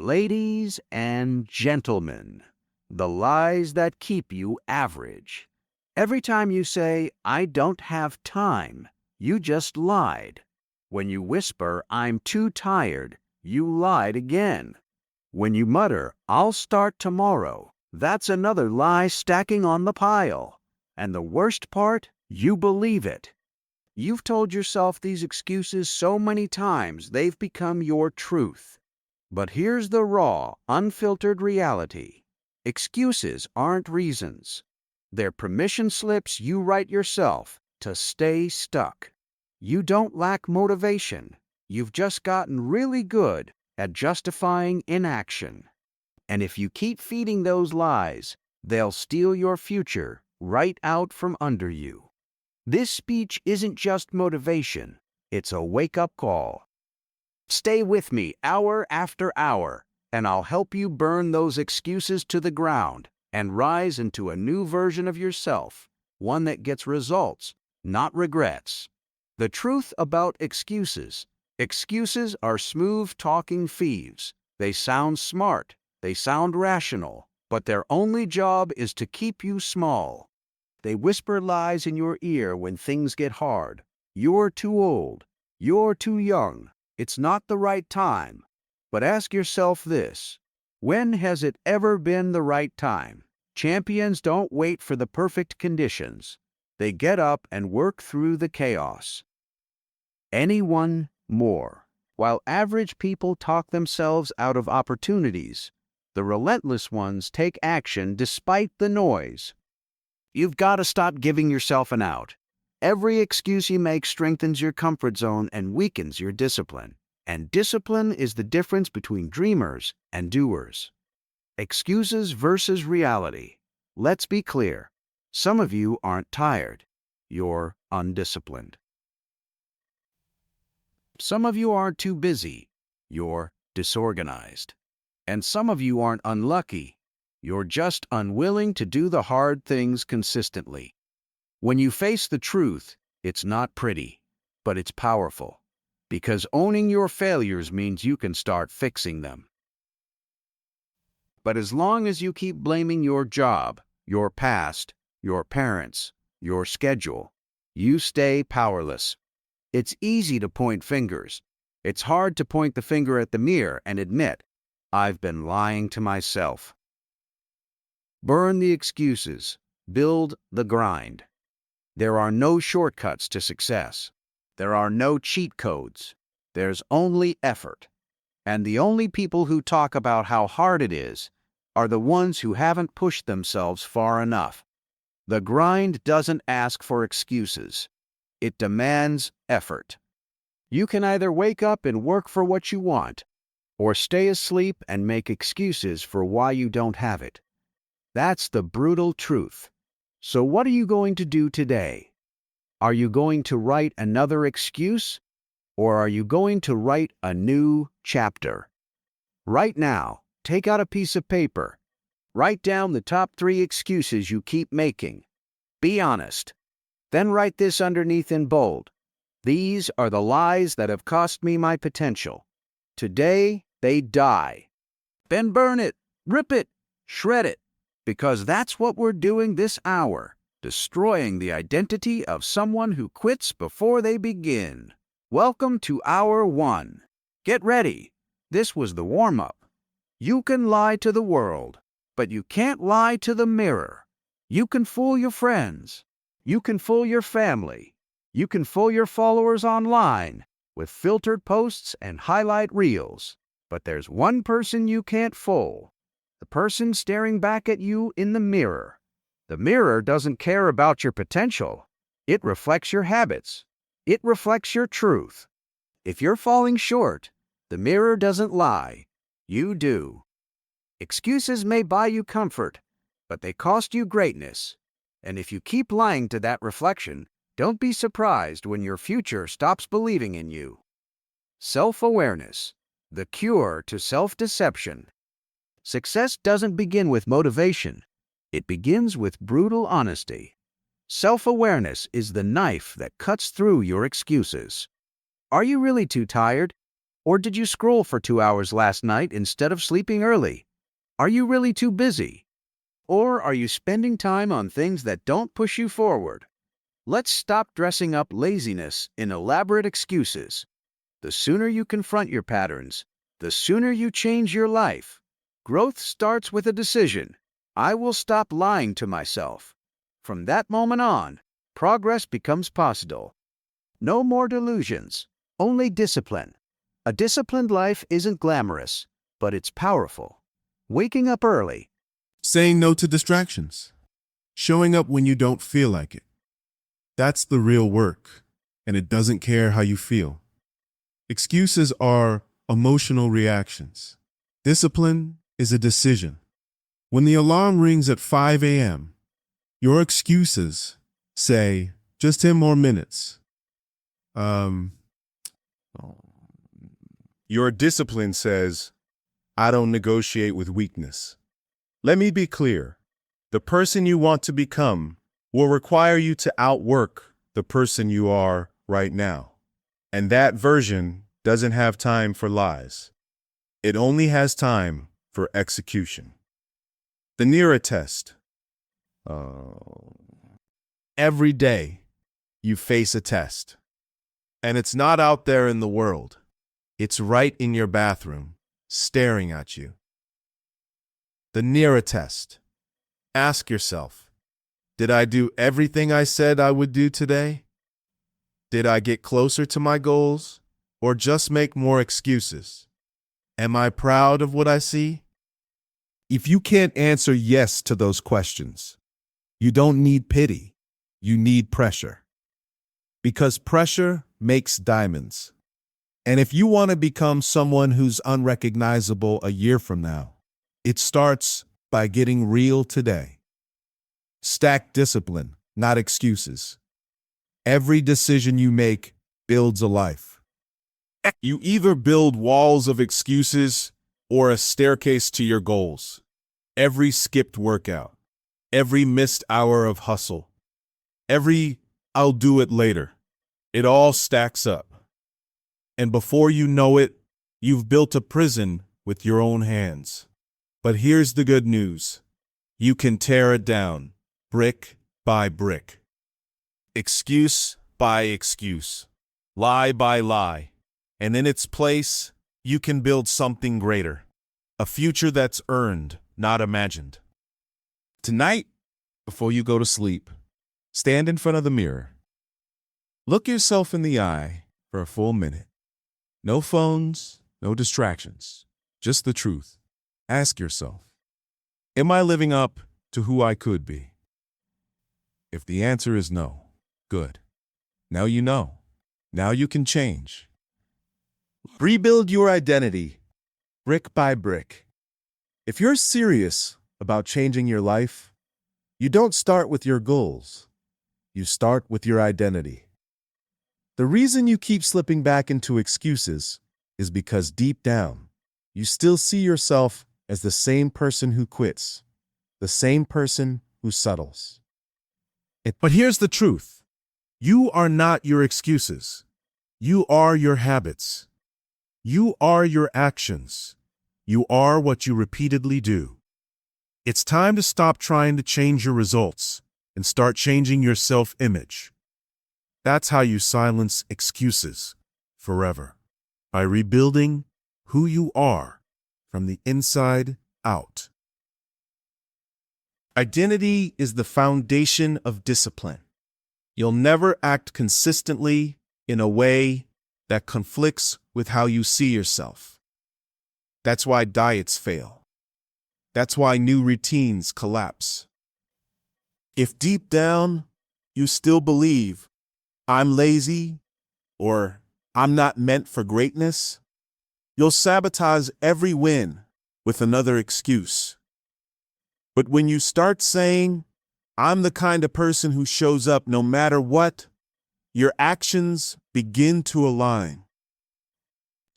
Ladies and gentlemen, the lies that keep you average. Every time you say, "I don't have time," you just lied. When you whisper, "I'm too tired," you lied again. When you mutter, "I'll start tomorrow," that's another lie stacking on the pile. And the worst part, you believe it. You've told yourself these excuses so many times they've become your truth. But here's the raw, unfiltered reality. Excuses aren't reasons. They're permission slips you write yourself to stay stuck. You don't lack motivation. You've just gotten really good at justifying inaction. And if you keep feeding those lies, they'll steal your future right out from under you. This speech isn't just motivation, it's a wake-up call. Stay with me hour after hour, and I'll help you burn those excuses to the ground and rise into a new version of yourself, one that gets results, not regrets. The truth about excuses. Excuses are smooth-talking thieves. They sound smart, they sound rational, but their only job is to keep you small. They whisper lies in your ear when things get hard. You're too old. You're too young. It's not the right time. But ask yourself this: when has it ever been the right time? Champions don't wait for the perfect conditions. They get up and work through the chaos. Anyone more. While average people talk themselves out of opportunities, the relentless ones take action despite the noise. You've got to stop giving yourself an out. Every excuse you make strengthens your comfort zone and weakens your discipline. And discipline is the difference between dreamers and doers. Excuses versus reality. Let's be clear. Some of you aren't tired. You're undisciplined. Some of you aren't too busy. You're disorganized. And some of you aren't unlucky. You're just unwilling to do the hard things consistently. When you face the truth, it's not pretty, but it's powerful. Because owning your failures means you can start fixing them. But as long as you keep blaming your job, your past, your parents, your schedule, you stay powerless. It's easy to point fingers. It's hard to point the finger at the mirror and admit, "I've been lying to myself." Burn the excuses. Build the grind. There are no shortcuts to success. There are no cheat codes. There's only effort. And the only people who talk about how hard it is are the ones who haven't pushed themselves far enough. The grind doesn't ask for excuses. It demands effort. You can either wake up and work for what you want, or stay asleep and make excuses for why you don't have it. That's the brutal truth. So what are you going to do today? Are you going to write another excuse? Or are you going to write a new chapter? Right now, take out a piece of paper. Write down the top 3 excuses you keep making. Be honest. Then write this underneath in bold. These are the lies that have cost me my potential. Today, they die. Then burn it, rip it, shred it. Because that's what we're doing this hour, destroying the identity of someone who quits before they begin. Welcome to Hour 1. Get ready. This was the warm-up. You can lie to the world, but you can't lie to the mirror. You can fool your friends. You can fool your family. You can fool your followers online with filtered posts and highlight reels. But there's one person you can't fool. The person staring back at you in the mirror. The mirror doesn't care about your potential. It reflects your habits. It reflects your truth. If you're falling short, the mirror doesn't lie. You do. Excuses may buy you comfort, but they cost you greatness. And if you keep lying to that reflection, don't be surprised when your future stops believing in you. Self-awareness, the cure to self-deception. Success doesn't begin with motivation. It begins with brutal honesty. Self-awareness is the knife that cuts through your excuses. Are you really too tired? Or did you scroll for 2 hours last night instead of sleeping early? Are you really too busy? Or are you spending time on things that don't push you forward? Let's stop dressing up laziness in elaborate excuses. The sooner you confront your patterns, the sooner you change your life. Growth starts with a decision. I will stop lying to myself. From that moment on, progress becomes possible. No more delusions, only discipline. A disciplined life isn't glamorous, but it's powerful. Waking up early, Saying no to distractions. Showing up when you don't feel like it. That's the real work, and it doesn't care how you feel. Excuses are emotional reactions. Discipline is a decision. When the alarm rings at 5 a.m., your excuses say, just 10 more minutes. Your discipline says, I don't negotiate with weakness. Let me be clear. The person you want to become will require you to outwork the person you are right now. And that version doesn't have time for lies. It only has time for execution. The NERA test. Every day you face a test. And it's not out there in the world. It's right in your bathroom, staring at you. The NERA test. Ask yourself, did I do everything I said I would do today? Did I get closer to my goals or just make more excuses? Am I proud of what I see? If you can't answer yes to those questions, you don't need pity, you need pressure. Because pressure makes diamonds. And if you want to become someone who's unrecognizable a year from now, it starts by getting real today. Stack discipline, not excuses. Every decision you make builds a life. You either build walls of excuses or a staircase to your goals. Every skipped workout, every missed hour of hustle, every I'll do it later, it all stacks up. And before you know it, you've built a prison with your own hands. But here's the good news. You can tear it down, brick by brick. Excuse by excuse. Lie by lie. And in its place, you can build something greater. A future that's earned, not imagined. Tonight, before you go to sleep, stand in front of the mirror. Look yourself in the eye for a full minute. No phones, no distractions, just the truth. Ask yourself, am I living up to who I could be? If the answer is no, good. Now you know. Now you can change. Rebuild your identity, brick by brick. If you're serious about changing your life, you don't start with your goals. You start with your identity. The reason you keep slipping back into excuses is because deep down, you still see yourself as the same person who quits, the same person who settles. But here's the truth. You are not your excuses. You are your habits. You are your actions. You are what you repeatedly do. It's time to stop trying to change your results and start changing your self-image. That's how you silence excuses forever, by rebuilding who you are from the inside out. Identity is the foundation of discipline. You'll never act consistently in a way that conflicts with how you see yourself. That's why diets fail. That's why new routines collapse. If deep down you still believe, I'm lazy, or I'm not meant for greatness, you'll sabotage every win with another excuse. But when you start saying, I'm the kind of person who shows up no matter what, your actions begin to align.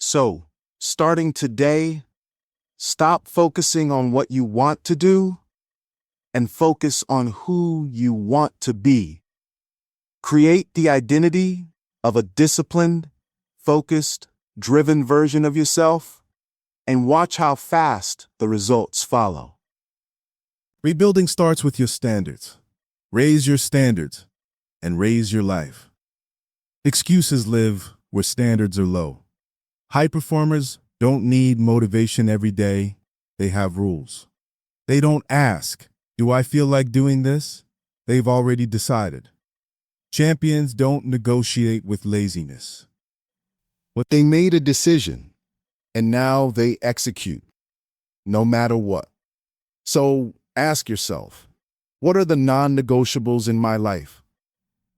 So, starting today, stop focusing on what you want to do and focus on who you want to be. Create the identity of a disciplined, focused, driven version of yourself, and watch how fast the results follow. Rebuilding starts with your standards. Raise your standards and raise your life. Excuses live where standards are low. High performers don't need motivation every day. They have rules. They don't ask, "Do I feel like doing this?" They've already decided. Champions don't negotiate with laziness. But they made a decision, and now they execute, no matter what. So ask yourself, what are the non-negotiables in my life?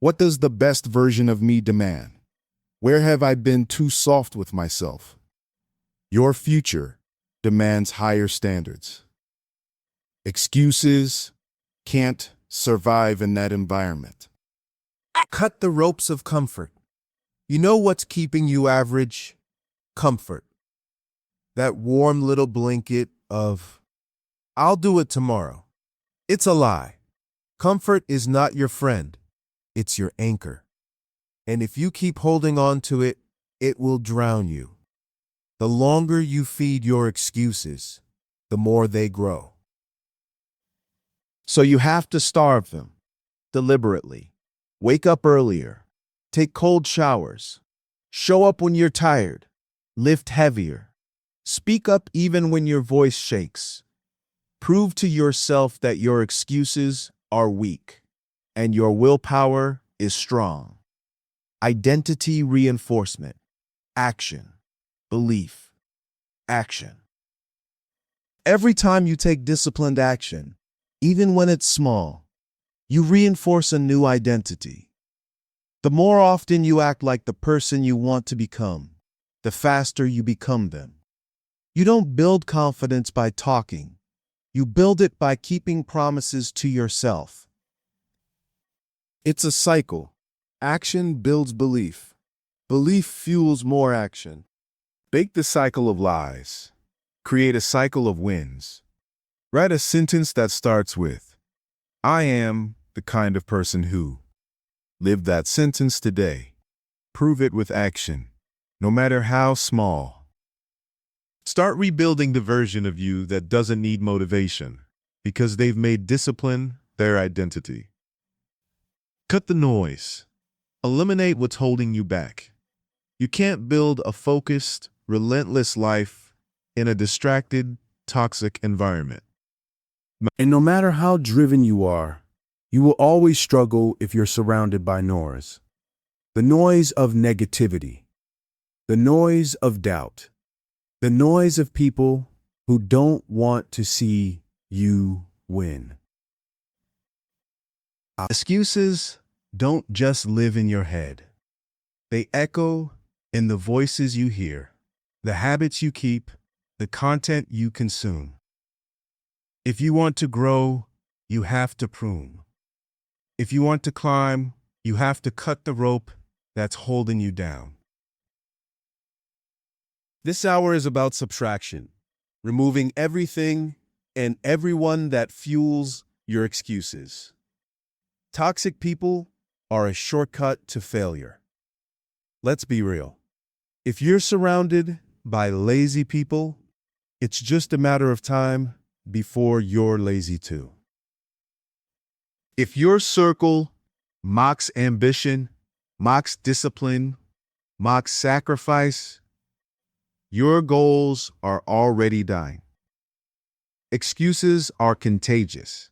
What does the best version of me demand? Where have I been too soft with myself? Your future demands higher standards. Excuses can't survive in that environment. Cut the ropes of comfort. You know what's keeping you average? Comfort. That warm little blanket of, "I'll do it tomorrow." It's a lie. Comfort is not your friend. It's your anchor. And if you keep holding on to it, it will drown you. The longer you feed your excuses, the more they grow. So you have to starve them, deliberately. Wake up earlier. Take cold showers. Show up when you're tired. Lift heavier. Speak up even when your voice shakes. Prove to yourself that your excuses are weak and your willpower is strong. Identity reinforcement. Action. Belief. Action. Every time you take disciplined action, even when it's small, you reinforce a new identity. The more often you act like the person you want to become, the faster you become them. You don't build confidence by talking. You build it by keeping promises to yourself. It's a cycle. Action builds belief. Belief fuels more action. Break the cycle of lies. Create a cycle of wins. Write a sentence that starts with, "I am the kind of person who." Live that sentence today. Prove it with action, no matter how small. Start rebuilding the version of you that doesn't need motivation, because they've made discipline their identity. Cut the noise. Eliminate what's holding you back. You can't build a focused, relentless life in a distracted, toxic environment. And no matter how driven you are, you will always struggle if you're surrounded by noise. The noise of negativity, the noise of doubt, the noise of people who don't want to see you win. Excuses don't just live in your head. They echo in the voices you hear, the habits you keep, the content you consume. If you want to grow, you have to prune. If you want to climb, you have to cut the rope that's holding you down. This hour is about subtraction, removing everything and everyone that fuels your excuses. Toxic people are a shortcut to failure. Let's be real. If you're surrounded by lazy people, it's just a matter of time before you're lazy too. If your circle mocks ambition, mocks discipline, mocks sacrifice, your goals are already dying. Excuses are contagious.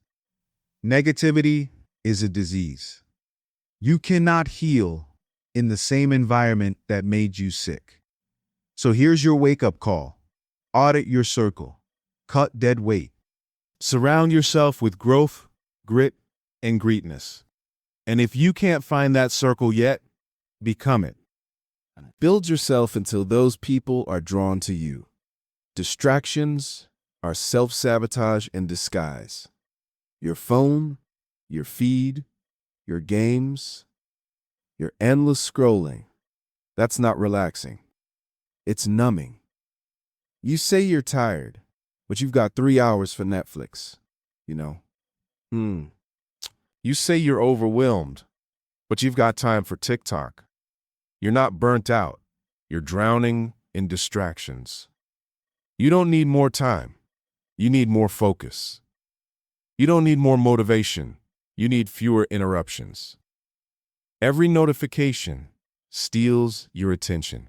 Negativity is a disease. You cannot heal in the same environment that made you sick. So here's your wake-up call. Audit your circle. Cut dead weight. Surround yourself with growth, grit, and greatness. And if you can't find that circle yet, become it. Build yourself until those people are drawn to you. Distractions are self-sabotage in disguise. Your phone, your feed, your games, your endless scrolling. That's not relaxing. It's numbing. You say you're tired, but you've got 3 hours for Netflix, you know. You say you're overwhelmed, but you've got time for TikTok. You're not burnt out. You're drowning in distractions. You don't need more time. You need more focus. You don't need more motivation. You need fewer interruptions. Every notification steals your attention.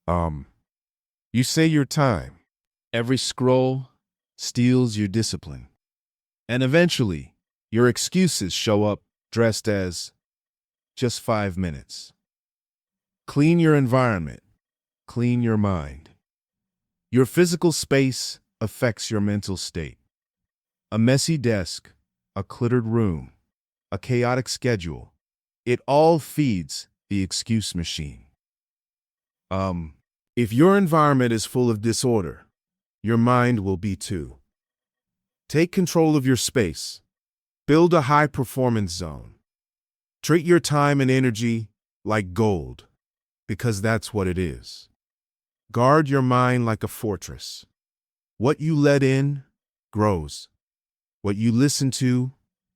You say your time. Every scroll steals your discipline. And eventually, your excuses show up dressed as just 5 minutes. Clean your environment. Clean your mind. Your physical space affects your mental state. A messy desk, a cluttered room, a chaotic schedule, it all feeds the excuse machine. If your environment is full of disorder, your mind will be too. Take control of your space. Build a high-performance zone. Treat your time and energy like gold, because that's what it is. Guard your mind like a fortress. What you let in grows. What you listen to,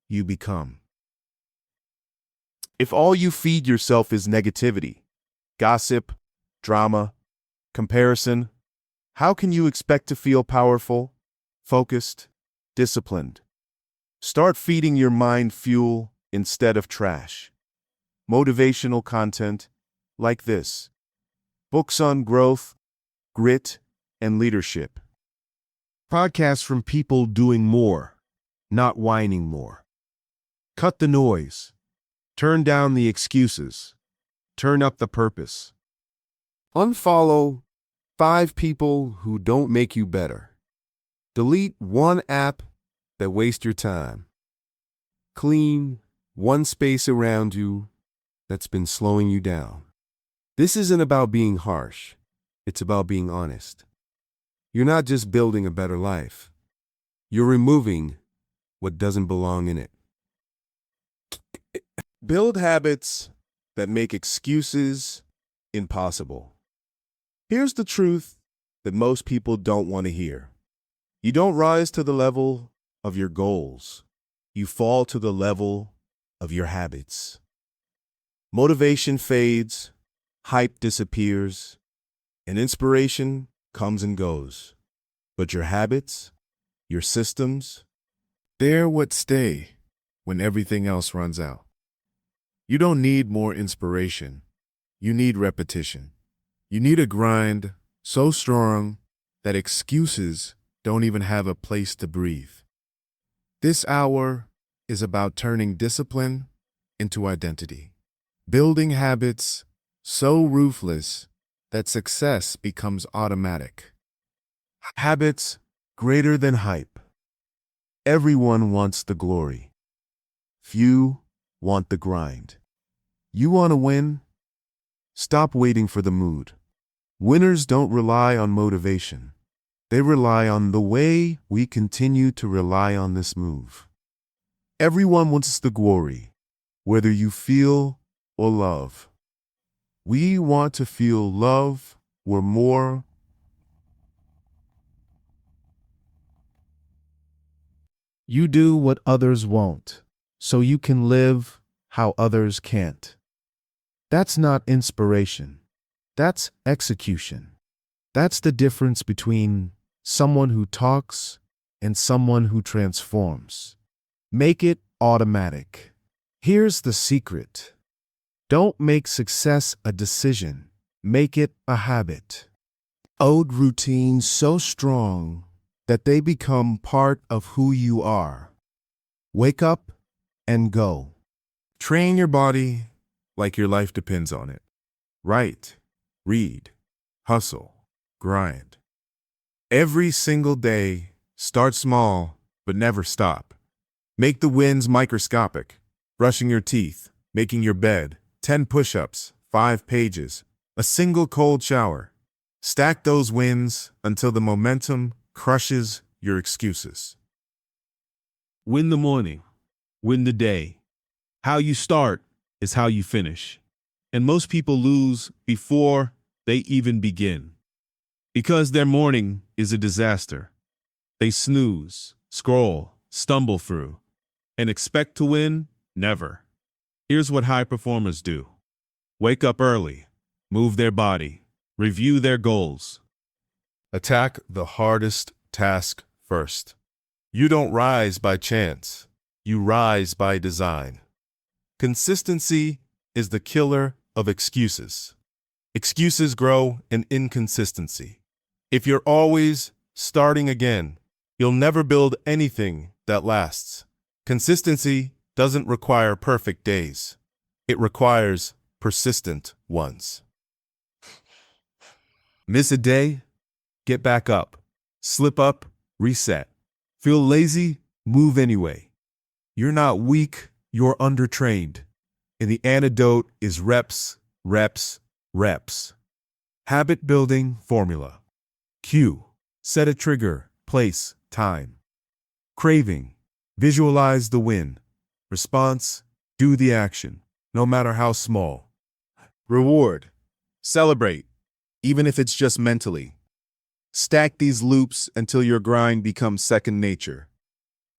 you become. If all you feed yourself is negativity, gossip, drama, comparison, how can you expect to feel powerful, focused, disciplined? Start feeding your mind fuel instead of trash. Motivational content like this. Books on growth, grit, and leadership. Podcasts from people doing more, not whining more. Cut the noise. Turn down the excuses. Turn up the purpose. Unfollow 5 people who don't make you better. Delete 1 app that wastes your time. Clean 1 space around you that's been slowing you down. This isn't about being harsh. It's about being honest. You're not just building a better life. You're removing what doesn't belong in it. Build habits that make excuses impossible. Here's the truth that most people don't want to hear. You don't rise to the level of your goals. You fall to the level of your habits. Motivation fades, hype disappears, and inspiration comes and goes. But your habits, your systems, they're what stay when everything else runs out. You don't need more inspiration. You need repetition. You need a grind so strong that excuses don't even have a place to breathe. This hour is about turning discipline into identity, building habits so ruthless that success becomes automatic. Habits greater than hype. Everyone wants the glory. Few want the grind. You want to win? Stop waiting for the mood. Winners don't rely on motivation. They rely on the way we continue to rely on this move. Everyone wants the glory, whether you feel or love. We want to feel love or more. You do what others won't, so you can live how others can't. That's not inspiration. That's execution. That's the difference between someone who talks and someone who transforms. Make it automatic. Here's the secret. Don't make success a decision. Make it a habit. Old routines so strong that they become part of who you are. Wake up and go. Train your body like your life depends on it. Write, read, hustle, grind. Every single day, start small, but never stop. Make the wins microscopic. Brushing your teeth, making your bed, 10 push-ups, 5 pages, a single cold shower. Stack those wins until the momentum crushes your excuses. Win the morning. Win the day. How you start is how you finish. And most people lose before they even begin. Because their morning is a disaster. They snooze, scroll, stumble through, and expect to win? Never. Here's what high performers do. Wake up early. Move their body. Review their goals. Attack the hardest task first. You don't rise by chance. You rise by design. Consistency is the killer of excuses. Excuses grow in inconsistency. If you're always starting again, you'll never build anything that lasts. Consistency doesn't require perfect days. It requires persistent ones. Miss a day? Get back up. Slip up, reset. Feel lazy? Move anyway. You're not weak, you're undertrained. And the antidote is reps, reps, reps. Habit building formula. Cue. Set a trigger, place, time. Craving. Visualize the win. Response. Do the action, no matter how small. Reward. Celebrate, even if it's just mentally. Stack these loops until your grind becomes second nature.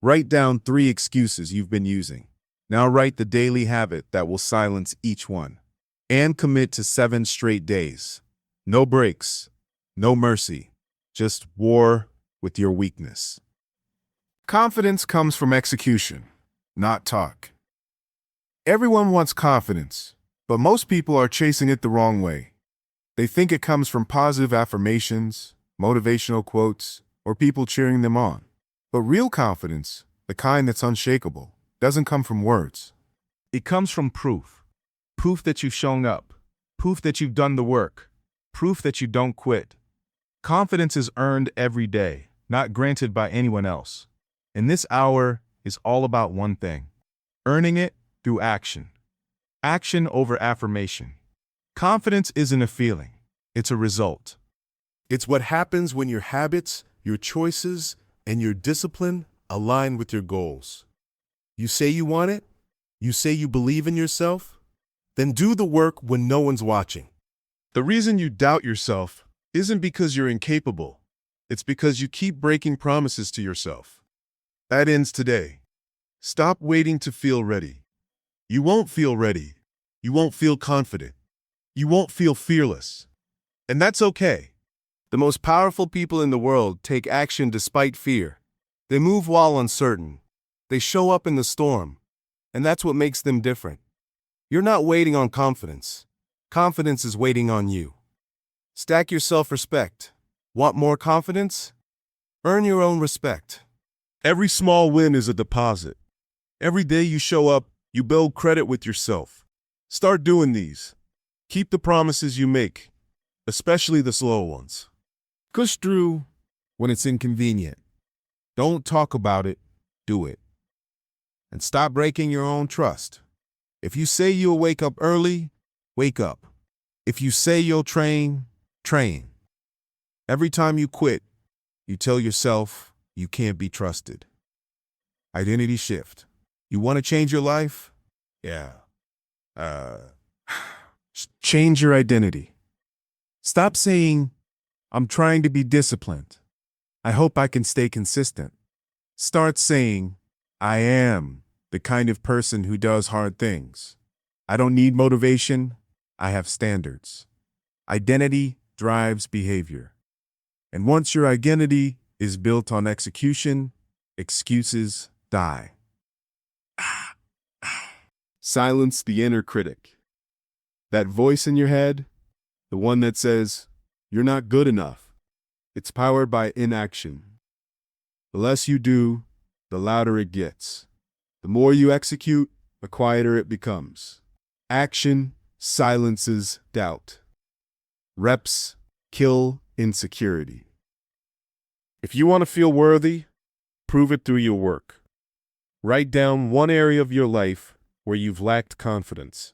Write down 3 excuses you've been using. Now write the daily habit that will silence each one. And commit to 7 straight days. No breaks, no mercy, just war with your weakness. Confidence comes from execution, not talk. Everyone wants confidence, but most people are chasing it the wrong way. They think it comes from positive affirmations, motivational quotes, or people cheering them on. But real confidence, the kind that's unshakable, doesn't come from words. It comes from proof. Proof that you've shown up. Proof that you've done the work. Proof that you don't quit. Confidence is earned every day, not granted by anyone else. And this hour is all about one thing: earning it through action. Action over affirmation. Confidence isn't a feeling, it's a result. It's what happens when your habits, your choices, and your discipline align with your goals. You say you want it? You say you believe in yourself? Then do the work when no one's watching. The reason you doubt yourself isn't because you're incapable. It's because you keep breaking promises to yourself. That ends today. Stop waiting to feel ready. You won't feel ready. You won't feel confident. You won't feel fearless. And that's okay. The most powerful people in the world take action despite fear. They move while uncertain. They show up in the storm. And that's what makes them different. You're not waiting on confidence. Confidence is waiting on you. Stack your self-respect. Want more confidence? Earn your own respect. Every small win is a deposit. Every day you show up, you build credit with yourself. Start doing these. Keep the promises you make, especially the slow ones. Push through when it's inconvenient. Don't talk about it, do it. And stop breaking your own trust. If you say you'll wake up early, wake up. If you say you'll train, train. Every time you quit, you tell yourself you can't be trusted. Identity shift. You want to change your life? Yeah. Change your identity. Stop saying, I'm trying to be disciplined. I hope I can stay consistent. Start saying, I am the kind of person who does hard things. I don't need motivation. I have standards. Identity drives behavior. And once your identity is built on execution, excuses die. Silence the inner critic. That voice in your head, the one that says, you're not good enough. It's powered by inaction. The less you do, the louder it gets. The more you execute, the quieter it becomes. Action silences doubt. Reps kill insecurity. If you want to feel worthy, prove it through your work. Write down one area of your life where you've lacked confidence.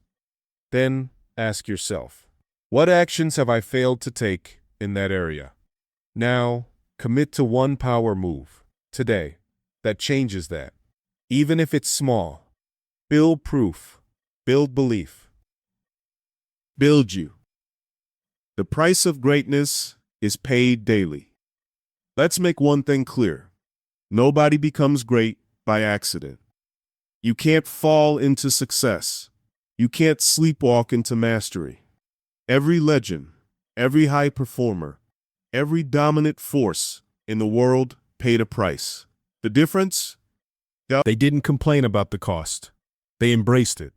Then ask yourself, what actions have I failed to take in that area? Now, commit to one power move today that changes that. Even if it's small, build proof, build belief. Build you. The price of greatness is paid daily. Let's make one thing clear. Nobody becomes great by accident. You can't fall into success. You can't sleepwalk into mastery. Every legend, every high performer, every dominant force in the world paid a price. The difference? They didn't complain about the cost. They embraced it.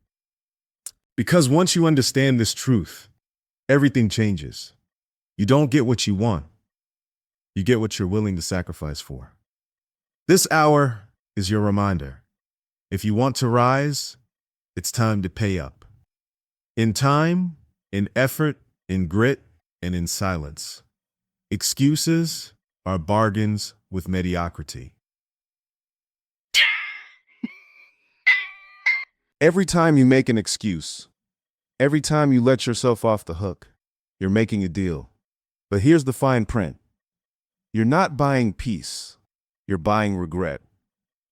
Because once you understand this truth, everything changes. You don't get what you want. You get what you're willing to sacrifice for. This hour is your reminder. If you want to rise, it's time to pay up. In time, in effort, in grit, and in silence. Excuses are bargains with mediocrity. Every time you make an excuse, every time you let yourself off the hook, you're making a deal. But here's the fine print. You're not buying peace. You're buying regret.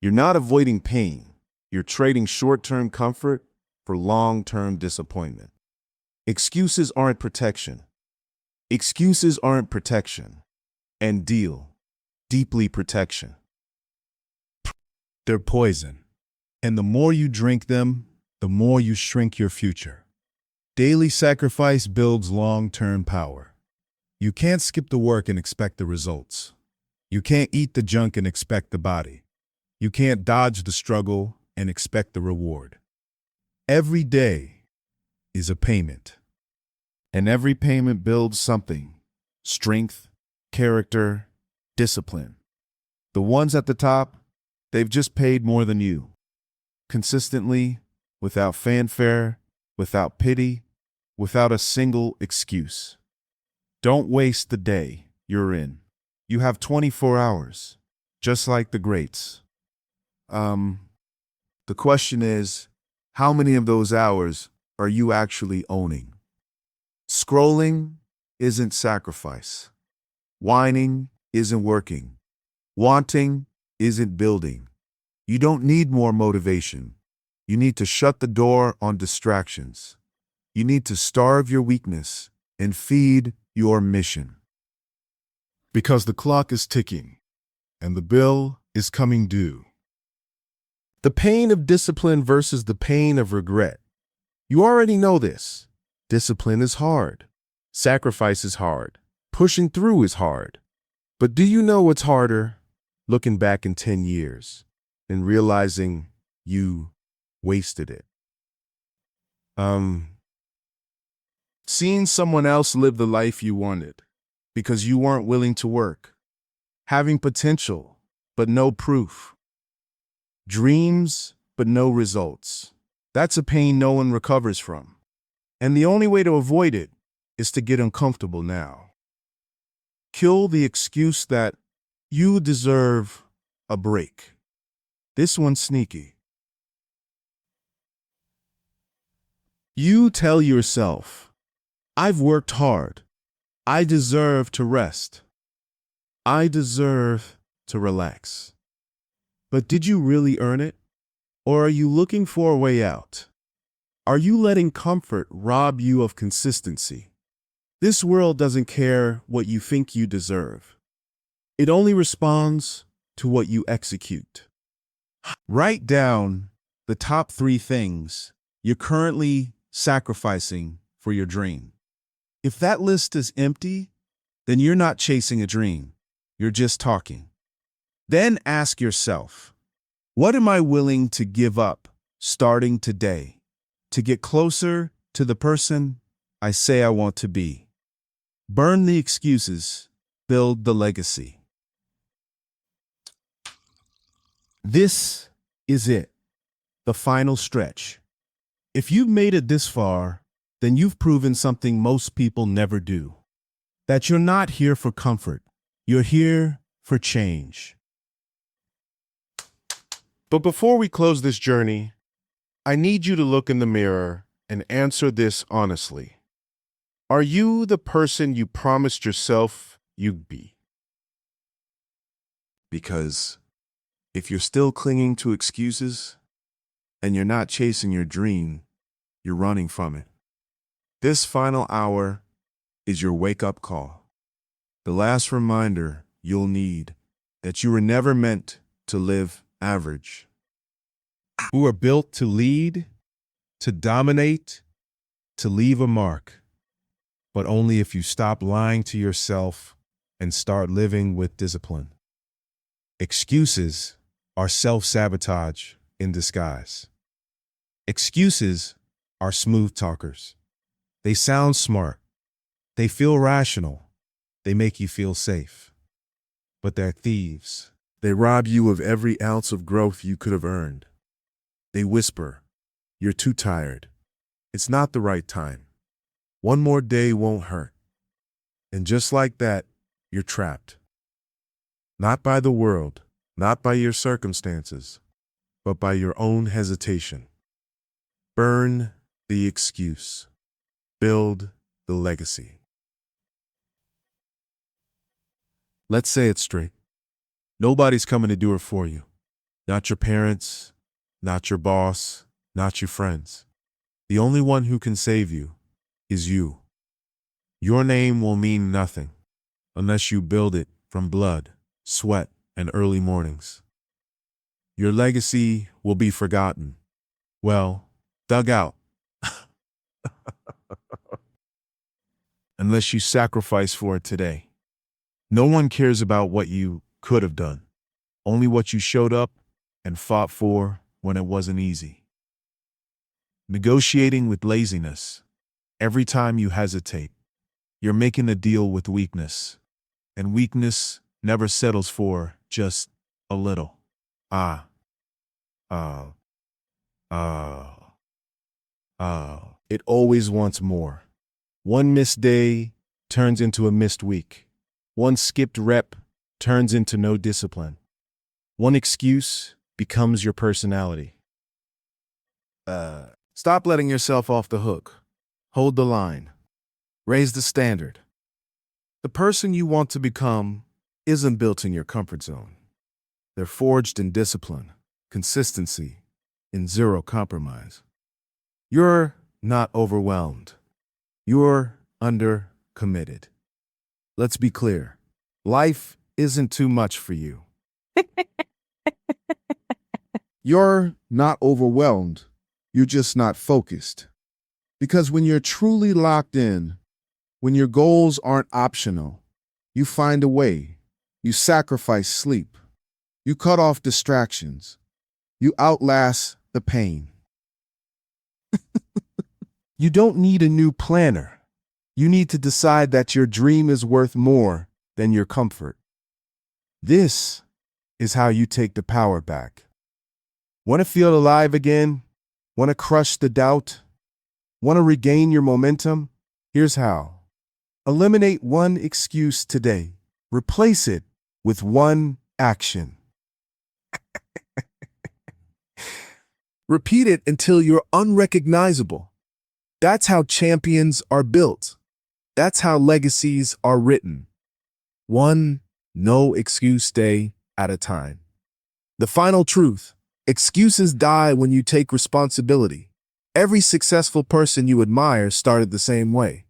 You're not avoiding pain. You're trading short-term comfort for long-term disappointment. Excuses aren't protection. Excuses aren't protection. And deeply protection. They're poison. And the more you drink them, the more you shrink your future. Daily sacrifice builds long-term power. You can't skip the work and expect the results. You can't eat the junk and expect the body. You can't dodge the struggle and expect the reward. Every day is a payment. And every payment builds something: strength, character, discipline. The ones at the top, they've just paid more than you. Consistently, without fanfare, without pity, without a single excuse. Don't waste the day you're in. You have 24 hours, just like the greats. The question is, how many of those hours are you actually owning? Scrolling isn't sacrifice. Whining isn't working. Wanting isn't building. You don't need more motivation. You need to shut the door on distractions. You need to starve your weakness and feed your mission. Because the clock is ticking and the bill is coming due. The pain of discipline versus the pain of regret. You already know this. Discipline is hard. Sacrifice is hard. Pushing through is hard. But do you know what's harder? Looking back in 10 years and realizing you wasted it. Seeing someone else live the life you wanted because you weren't willing to work. Having potential, but no proof. Dreams, but no results. That's a pain no one recovers from. And the only way to avoid it is to get uncomfortable now. Kill the excuse that you deserve a break. This one's sneaky. You tell yourself, I've worked hard. I deserve to rest. I deserve to relax. But did you really earn it? Or are you looking for a way out? Are you letting comfort rob you of consistency? This world doesn't care what you think you deserve. It only responds to what you execute. Write down the top 3 things you're currently sacrificing for your dream. If that list is empty, then you're not chasing a dream. You're just talking. Then ask yourself, what am I willing to give up starting today to get closer to the person I say I want to be? Burn the excuses, build the legacy. This is it, the final stretch. If you've made it this far, then you've proven something most people never do. That you're not here for comfort. You're here for change. But before we close this journey, I need you to look in the mirror and answer this honestly. Are you the person you promised yourself you'd be? Because if you're still clinging to excuses and you're not chasing your dream, you're running from it. This final hour is your wake-up call. The last reminder you'll need that you were never meant to live average. You are built to lead, to dominate, to leave a mark. but only if you stop lying to yourself and start living with discipline. Excuses are self-sabotage in disguise. Excuses are smooth talkers. They sound smart. They feel rational. They make you feel safe. But they're thieves. They rob you of every ounce of growth you could have earned. They whisper, "You're too tired. It's not the right time. One more day won't hurt." And just like that, you're trapped. Not by the world, not by your circumstances, but by your own hesitation. Burn the excuse. Build the legacy. Let's say it straight. Nobody's coming to do it for you. Not your parents, not your boss, not your friends. The only one who can save you is you. Your name will mean nothing unless you build it from blood, sweat, and early mornings. Your legacy will be forgotten. Well, dug out. Unless you sacrifice for it today. No one cares about what you could have done, only what you showed up and fought for when it wasn't easy. Negotiating with laziness. Every time you hesitate, you're making a deal with weakness, and weakness never settles for just a little. Ah, ah, ah, ah. It always wants more. One missed day turns into a missed week. One skipped rep turns into no discipline. One excuse becomes your personality. Stop letting yourself off the hook. Hold the line. Raise the standard. The person you want to become isn't built in your comfort zone. They're forged in discipline, consistency, and zero compromise. You're not overwhelmed. You're under-committed. Let's be clear. Life isn't too much for you. You're not overwhelmed. You're just not focused. Because when you're truly locked in, when your goals aren't optional, you find a way. You sacrifice sleep. You cut off distractions. You outlast the pain. You don't need a new planner. You need to decide that your dream is worth more than your comfort. This is how you take the power back. Want to feel alive again? Want to crush the doubt? Want to regain your momentum? Here's how. Eliminate one excuse today. Replace it with one action. Repeat it until you're unrecognizable. That's how champions are built. That's how legacies are written. One no excuse day at a time. The final truth: excuses die when you take responsibility. Every successful person you admire started the same way.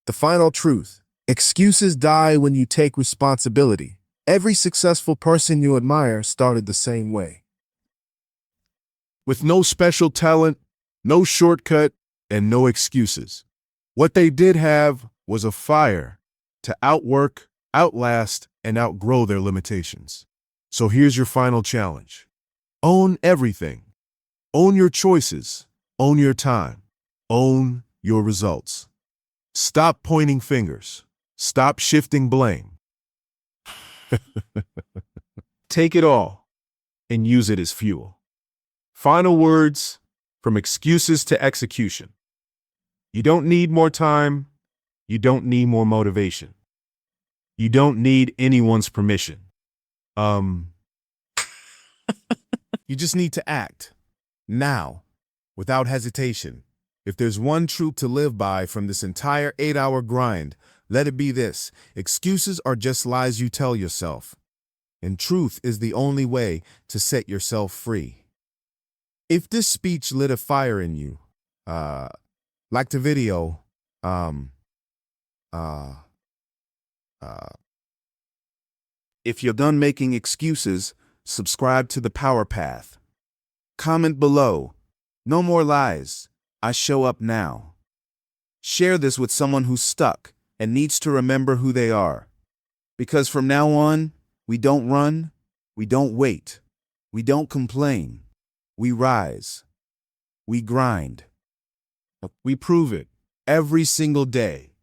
The final truth: excuses die when you take responsibility. Every successful person you admire started the same way. With no special talent, no shortcut, and no excuses. What they did have was a fire to outwork, outlast, and outgrow their limitations. So here's your final challenge. Own everything. Own your choices. Own your time. Own your results. Stop pointing fingers. Stop shifting blame. Take it all and use it as fuel. Final words from excuses to execution. You don't need more time. You don't need more motivation. You don't need anyone's permission. You just need to act. Now, without hesitation. If there's one truth to live by from this entire 8-hour grind, let it be this: excuses are just lies you tell yourself. And truth is the only way to set yourself free. If this speech lit a fire in you, like the video, if you're done making excuses, subscribe to the Power Path. Comment below. No more lies. I show up now. Share this with someone who's stuck and needs to remember who they are. Because from now on, we don't run, we don't wait, we don't complain, we rise, we grind. We prove it every single day.